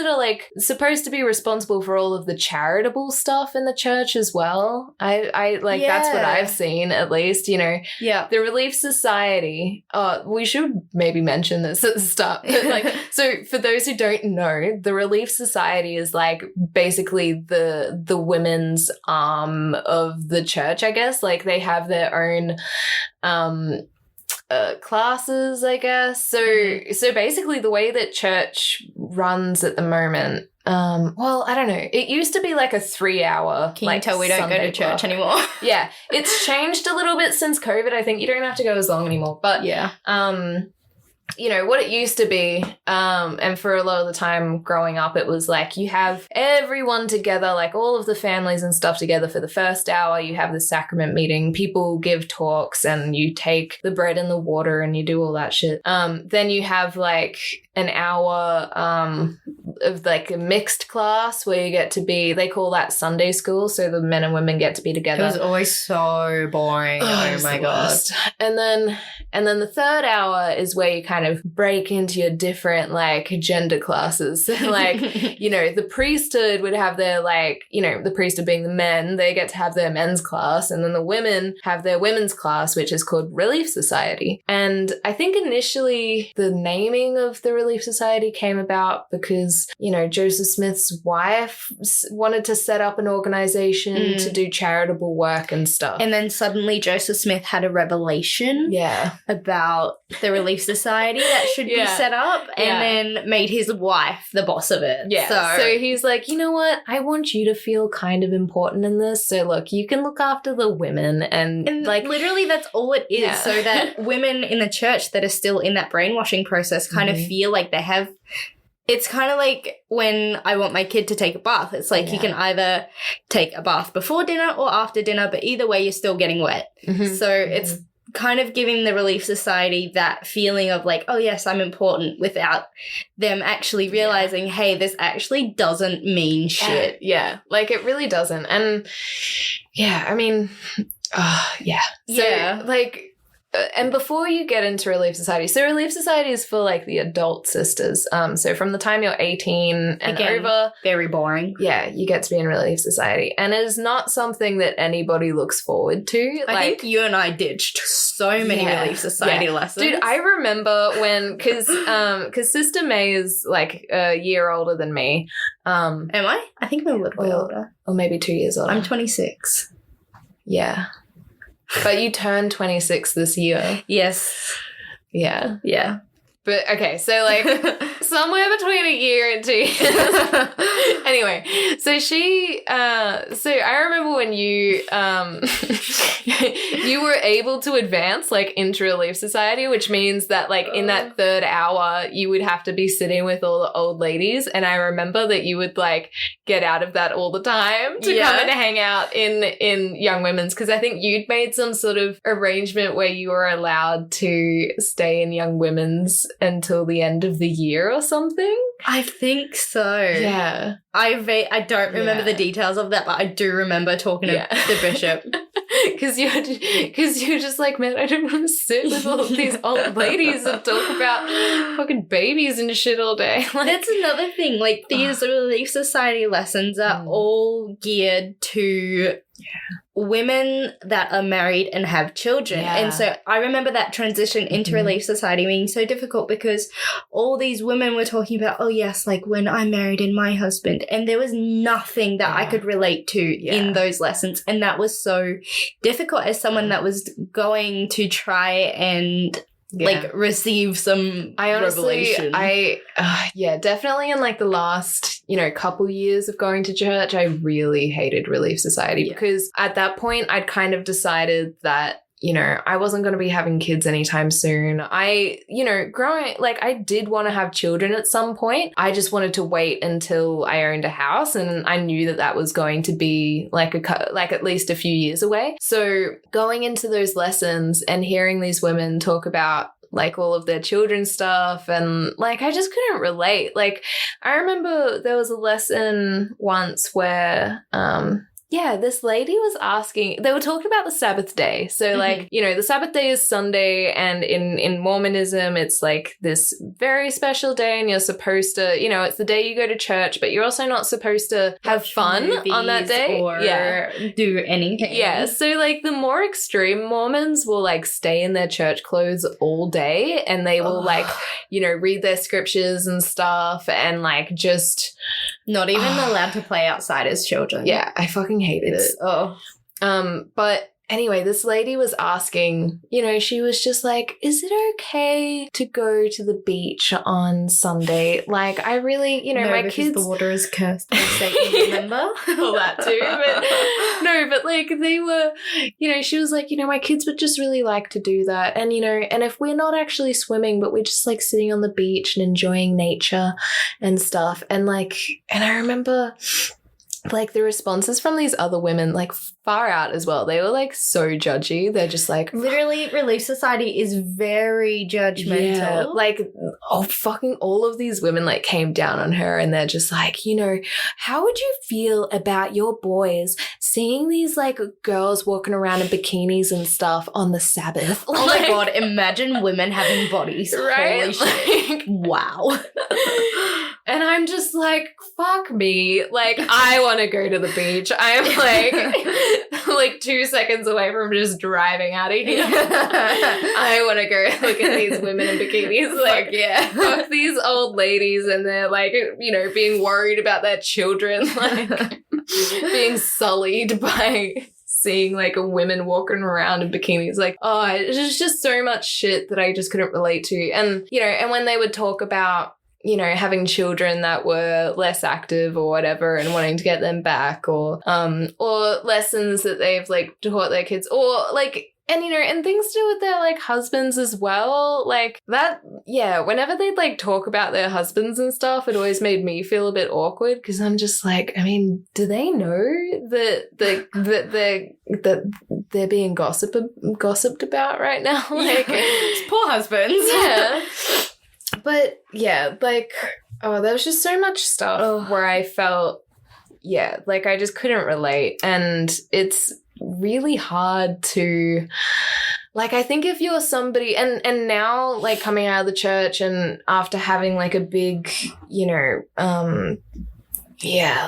that are like supposed to be responsible for all of the charitable stuff in the church as well. I like that's what I've seen, at least, you know. Yeah. The Relief Society, we should maybe mention this at the start. But like, so for those who don't know, the Relief Society is like basically the women's arm of the church, I guess. Like they have their own classes, I guess. So basically the way that church runs at the moment, well, I don't know. It used to be like a 3-hour. Can you tell we don't go to church anymore? Yeah. It's changed a little bit since COVID. I think you don't have to go as long anymore. But yeah. You know, what it used to be, and for a lot of the time growing up, it was like you have everyone together, like all of the families and stuff together for the first hour. You have the sacrament meeting, people give talks, and you take the bread and the water and you do all that shit. Then you have like an hour of like a mixed class where you get to be, they call that Sunday school, so the men and women get to be together. It was always so boring. Oh my God. And then the third hour is where you kind of break into your different like gender classes. So like, you know, the priesthood would have their like, you know, the priesthood being the men, they get to have their men's class, and then the women have their women's class, which is called Relief Society. And I think initially the naming of the Relief Society came about because, you know, Joseph Smith's wife wanted to set up an organization to do charitable work and stuff. And then suddenly Joseph Smith had a revelation about the Relief Society that should be set up, and then made his wife the boss of it. Yeah. So he's like, you know what? I want you to feel kind of important in this. So look, you can look after the women and like literally that's all it is. Yeah. So that women in the church that are still in that brainwashing process kind of feel like they have. It's kind of like when I want my kid to take a bath. It's like you can either take a bath before dinner or after dinner, but either way, you're still getting wet. So it's kind of giving the Relief Society that feeling of like, oh, yes, I'm important, without them actually realizing, hey, this actually doesn't mean shit. Yeah, like it really doesn't. And yeah, I mean, So like... And before you get into Relief Society, so Relief Society is for like the adult sisters. So from the time you're 18 and over. Very boring. Yeah, you get to be in Relief Society. And it is not something that anybody looks forward to. I think you and I ditched so many Relief Society lessons. Dude, I remember when, because Sister May is like a year older than me. Am I? I think I'm a little bit older. Or maybe 2 years older. I'm 26. Yeah. But you turned 26 this year. Yes. Yeah. Yeah. But, okay, so, like, somewhere between a year and 2 years. Anyway, so so I remember when you, you were able to advance, like, into Relief Society, which means that, like, in that third hour, you would have to be sitting with all the old ladies. And I remember that you would, like, get out of that all the time to come and hang out in Young Women's, because I think you'd made some sort of arrangement where you were allowed to stay in Young Women's until the end of the year or something. I think so. Yeah. I don't remember the details of that, but I do remember talking to the bishop. Because you're just like, man, I don't want to sit with all these old ladies and talk about fucking babies and shit all day. Like, that's another thing. Like, these Relief Society lessons are all geared to women that are married and have children. And so I remember that transition into Relief Society being so difficult because all these women were talking about, oh, yes, like when I'm married and my husband. And there was nothing that I could relate to in those lessons. And that was so difficult as someone that was going to try and like receive some revelation. Definitely in like the last, couple years of going to church, I really hated Relief Society because at that point I'd kind of decided that, I wasn't going to be having kids anytime soon. I did want to have children at some point. I just wanted to wait until I owned a house, and I knew that that was going to be like at least a few years away. So going into those lessons and hearing these women talk about like all of their children's stuff, and like I just couldn't relate. Like I remember there was a lesson once where this lady was asking, they were talking about the Sabbath day. So like, you know, the Sabbath day is Sunday, and in Mormonism, it's like this very special day, and you're supposed to, you know, it's the day you go to church, but you're also not supposed to have fun on that day or do anything. Yeah. So like the more extreme Mormons will like stay in their church clothes all day, and they will like, you know, read their scriptures and stuff, and like just not even allowed to play outside as children. Yeah, I fucking hated it. But anyway, this lady was asking, you know, she was just like, is it okay to go to the beach on Sunday? Like, I really, you know, my kids... the water is cursed by Satan, remember? All that too. But like they were, you know, she was like, you know, my kids would just really like to do that. And, you know, and if we're not actually swimming, but we're just like sitting on the beach and enjoying nature and stuff. And like, and I remember... like the responses from these other women, like far out as well. They were like so judgy. They're just like, literally, Relief Society is very judgmental. Yeah, like, fucking all of these women like came down on her, and they're just like, you know, how would you feel about your boys seeing these like girls walking around in bikinis and stuff on the Sabbath? Oh my God, imagine women having bodies. Right? Holy shit. Like, wow. And I'm just like, fuck me. Like, I want to go to the beach. I'm like 2 seconds away from just driving out of here. I want to go look at these women in bikinis. Like, fuck these old ladies, and they're like, you know, being worried about their children, like being sullied by seeing like women walking around in bikinis. Like, it was just so much shit that I just couldn't relate to. And, you know, and when they would talk about, you know, having children that were less active or whatever and wanting to get them back, or lessons that they've like taught their kids, or like, and, you know, and things to do with their like husbands as well. Like that, whenever they'd like talk about their husbands and stuff, it always made me feel a bit awkward, because I'm just like, I mean, do they know that they're being gossiped about right now? Like, poor husbands. Yeah. But yeah, like, there was just so much stuff where I felt, like I just couldn't relate. And it's really hard to, like, I think if you're somebody, and now, like, coming out of the church and after having, like, a big, you know,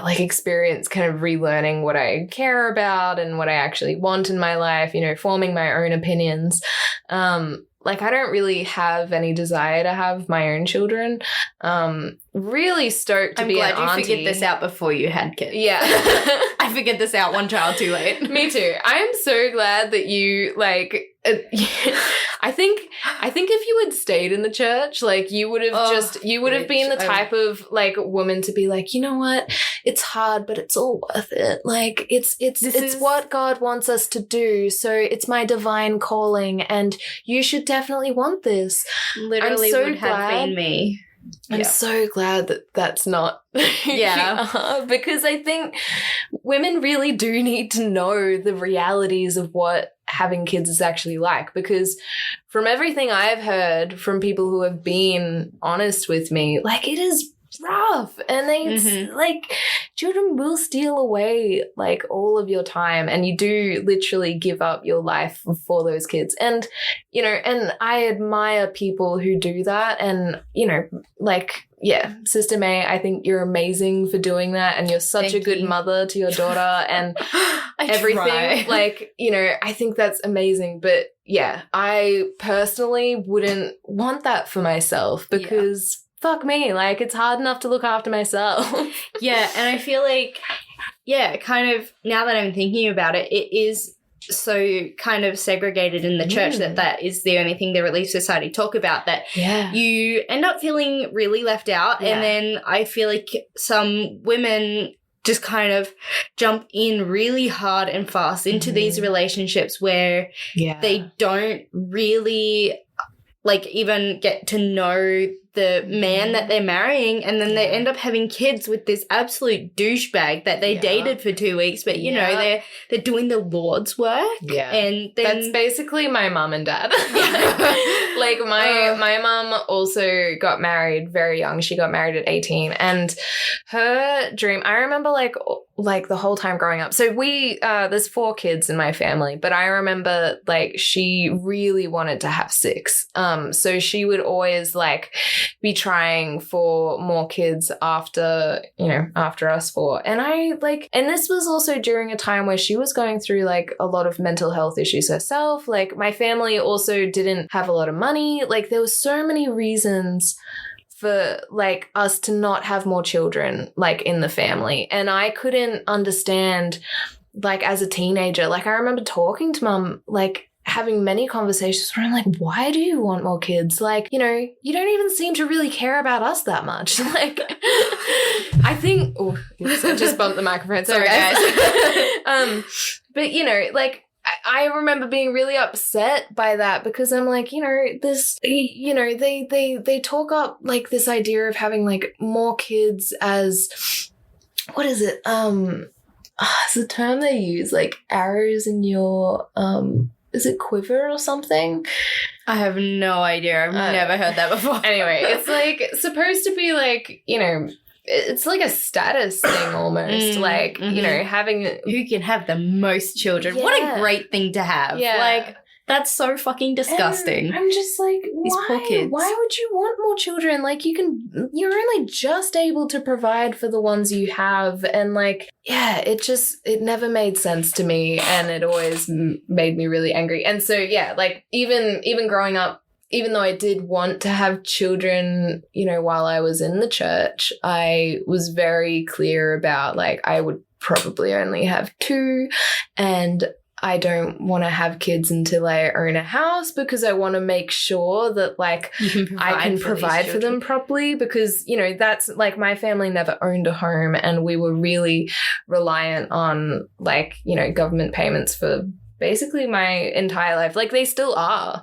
like experience kind of relearning what I care about and what I actually want in my life, you know, forming my own opinions, like, I don't really have any desire to have my own children. Really stoked to be an auntie. I'm glad you figured this out before you had kids. Yeah. I figured this out one child too late. Me too. I am so glad that you, like, I think if you had stayed in the church, like, you would have been the type of, like, woman to be like, you know what? It's hard, but it's all worth it. Like, it's what God wants us to do. So it's my divine calling, and you should definitely want this. Literally would have been me. I'm so glad that that's not because I think women really do need to know the realities of what having kids is actually like, because from everything I've heard from people who have been honest with me, like, it is rough, and they like, children will steal away like all of your time, and you do literally give up your life for those kids. And, you know, and I admire people who do that, and, you know, like, Sister May, I think you're amazing for doing that, and you're such a good mother to your daughter and everything. Try. Like, you know, I think that's amazing. But I personally wouldn't want that for myself, because fuck me, like, it's hard enough to look after myself. Yeah, and I feel like, kind of, now that I'm thinking about it, it is so kind of segregated in the church that is the only thing the Relief Society talk about, that you end up feeling really left out. And then I feel like some women just kind of jump in really hard and fast into these relationships where they don't really, like, even get to know the man that they're marrying, and then they end up having kids with this absolute douchebag that they dated for 2 weeks, but you know, they're doing the Lord's work. Yeah. And then that's basically my mum and dad. Like my mum also got married very young. She got married at 18, and her dream, I remember like the whole time growing up. So there's 4 kids in my family, but I remember like she really wanted to have 6. So she would always like be trying for more kids after us 4. And and this was also during a time where she was going through like a lot of mental health issues herself. Like my family also didn't have a lot of money. Like there was so many reasons for like us to not have more children like in the family. And I couldn't understand, like as a teenager, like I remember talking to mum, like having many conversations where I'm like, why do you want more kids? Like, you know, you don't even seem to really care about us that much. Like, I think, oh, I just bumped the microphone. Sorry, guys. But you know, like, I remember being really upset by that because I'm like, you know, this, you know, they talk up like this idea of having like more kids as, what is it? It's the term they use, like arrows in your, is it quiver or something? I have no idea. I've never heard that before. Anyway, it's like supposed to be like, you know, it's like a status thing almost, like, you know, having... Who can have the most children? Yeah. What a great thing to have. Yeah. Like, that's so fucking disgusting. And I'm just like, poor kids. why would you want more children? Like, you're only just able to provide for the ones you have. And like, yeah, it never made sense to me. And it always made me really angry. And so, yeah, like even growing up, even though I did want to have children, you know, while I was in the church, I was very clear about like I would probably only have 2, and I don't want to have kids until I own a house because I want to make sure that like I can provide for them properly, because, you know, that's like my family never owned a home and we were really reliant on like, you know, government payments for basically my entire life. Like they still are.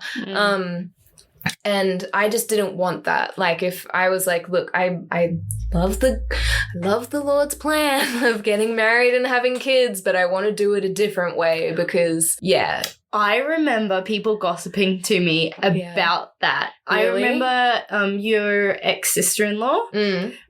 And I just didn't want that. Like if I was like, look, I love the Lord's plan of getting married and having kids, but I want to do it a different way because, yeah. I remember people gossiping to me about that. Really? I remember your ex-sister-in-law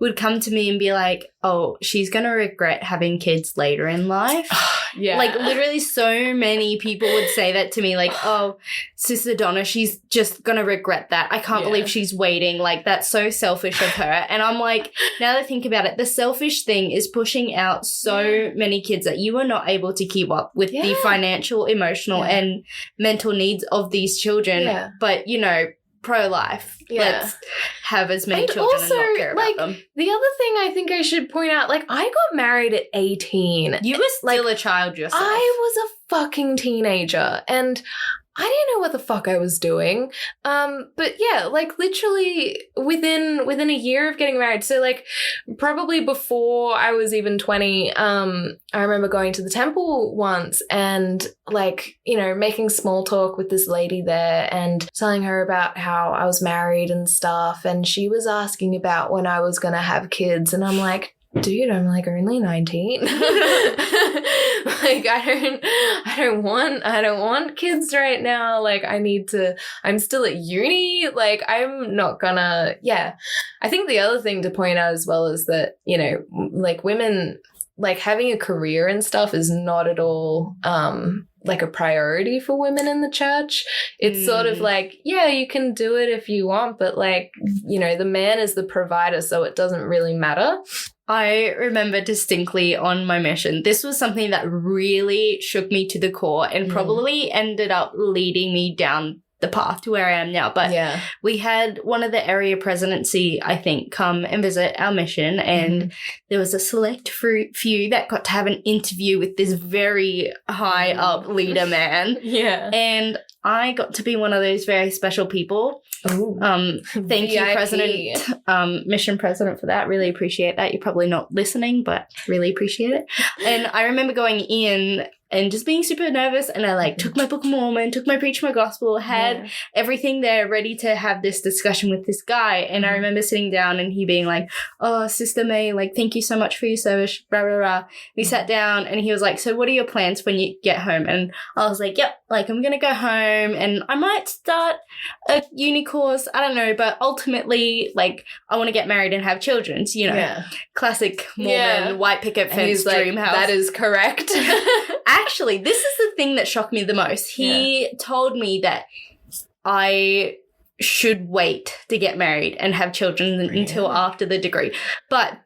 would come to me and be like, oh, she's going to regret having kids later in life. Yeah. Like literally so many people would say that to me, like, oh, Sister Donna, she's just going to regret that. I can't believe she's waiting. Like that's so selfish of her. And I'm like, now that I think about it, the selfish thing is pushing out so many kids that you are not able to keep up with the financial, emotional and mental needs of these children. Yeah. But, you know, pro-life. Let's have as many children also, and not care like, about them. The other thing I think I should point out, like, I got married at 18. You were still a child yourself. I was a fucking teenager, and I didn't know what the fuck I was doing. But yeah, like literally within a year of getting married. So like probably before I was even 20, I remember going to the temple once and like, you know, making small talk with this lady there and telling her about how I was married and stuff. And she was asking about when I was going to have kids. And I'm like, dude, I'm like only 19. Like I don't want kids right now. Like I'm still at uni. Like I'm not gonna, I think the other thing to point out as well is that, you know, like women, like having a career and stuff is not at all, like a priority for women in the church. It's sort of like, yeah, you can do it if you want, but like, you know, the man is the provider, so it doesn't really matter. I remember distinctly on my mission, this was something that really shook me to the core and probably ended up leading me down the path to where I am now. But we had one of the area presidency, I think, come and visit our mission, and there was a select few that got to have an interview with this very high up leader man. And I got to be one of those very special people. Thank you, President, Mission President, for that. Really appreciate that. You're probably not listening, but really appreciate it. And I remember going in and just being super nervous. And I like took my Book of Mormon, took my Preach My Gospel, had everything there ready to have this discussion with this guy. And I remember sitting down and he being like, oh, Sister May, like, thank you so much for your service, blah, blah, blah. We sat down and he was like, so what are your plans when you get home? And I was like, yep, like, I'm going to go home and I might start a uni course. I don't know, but ultimately, like, I want to get married and have children. You know, classic Mormon white picket fence dream house. That is correct. Actually, this is the thing that shocked me the most. He told me that I should wait to get married and have children until after the degree. But